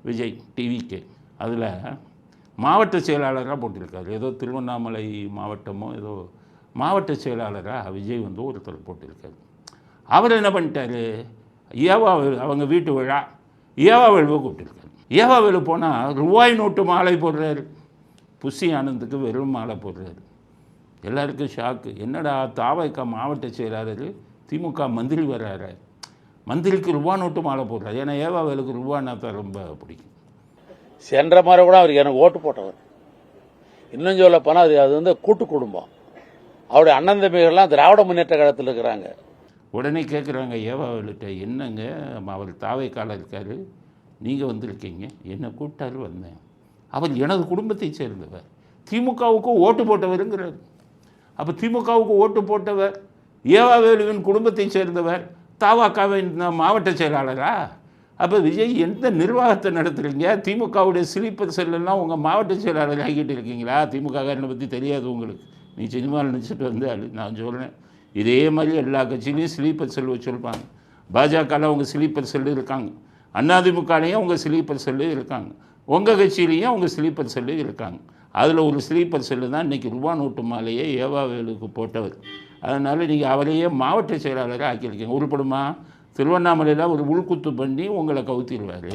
விஜய் டிவிக்கு. அதில் மாவட்ட செயலாளராக போட்டிருக்காரு. ஏதோ திருவண்ணாமலை மாவட்டமோ ஏதோ மாவட்ட செயலாளராக விஜய் வந்து ஒருத்தர் போட்டிருக்காரு. அவர் என்ன பண்ணிட்டார், ஏவாவேலு அவங்க வீட்டு விழா, ஏவாவேலுவை கூப்பிட்டுருக்காரு. ஏவாவேலு போனால் ரூபாய் நோட்டு மாலை போடுறாரு. புஷி ஆனந்துக்கு வெறும் மாலை போடுறாரு. எல்லாருக்கும் ஷாக்கு. என்னடா தாவைக்கா மாவட்ட செயலாளர் திமுக மந்திரி வர்றாரு, மந்திரிக்கு ரூபா நோட்டு மாலை போடுறாரு. ஏன்னா ஏவாவேலுக்கு ரூபான்னா தான் ரொம்ப பிடிக்கும். சென்ற மாதிரி கூட அவருக்கு எனக்கு ஓட்டு போட்டவர். இன்னும் சொல்ல போனால் அது வந்து கூட்டு குடும்பம். அவருடைய அண்ணன் தம்பிகள்லாம் திராவிட முன்னேற்ற கழகத்தில் இருக்கிறாங்க. உடனே கேட்குறாங்க ஏவாவேலுட்ட, என்னங்க அவர் தாவைக்கால இருக்கார், நீங்கள் வந்திருக்கீங்க, என்னை கூப்பிட்டாரு வந்தேன். அவர் எனது குடும்பத்தை சேர்ந்தவர், திமுகவுக்கு ஓட்டு போட்டவருங்கிறார். அப்போ திமுகவுக்கு ஓட்டு போட்டவர் ஏவாவேலுவின் குடும்பத்தை சேர்ந்தவர், தாவாக்காவின் மாவட்ட செயலாளரா? அப்போ விஜய் எந்த நிர்வாகத்தை நடத்துகிறீங்க? திமுகவுடைய ஸ்லீப்பர் செல்லாம் உங்கள் மாவட்ட செயலாளர் ஆகிட்டு இருக்கீங்களா? திமுககாரனை பற்றி தெரியாது உங்களுக்கு, நீ சினிமாவில் நினச்சிட்டு வந்தால். நான் சொல்கிறேன், இதே மாதிரி எல்லா கட்சியிலையும் ஸ்லீப்பர் செல் வச்சுருப்பாங்க. பாஜகவில் அவங்க ஸ்லீப்பர் செல்லு இருக்காங்க, அதிமுகலையும் அவங்க ஸ்லீப்பர் செல்லு இருக்காங்க, உங்கள் கட்சியிலையும் அவங்க ஸ்லீப்பர் செல்லு இருக்காங்க. அதில் ஒரு ஸ்லீப்பர் செல்லு தான் இன்றைக்கி ரூபா நோட்டு மாலையே ஏவாவேலுக்கு போட்டவர். அதனால் நீங்கள் அவரையே மாவட்ட செயலாளராக ஆக்கியிருக்கீங்க. உருப்படுமா? திருவண்ணாமலையில் ஒரு உள்குத்து பண்ணி உங்களை கவுத்திடுவார்.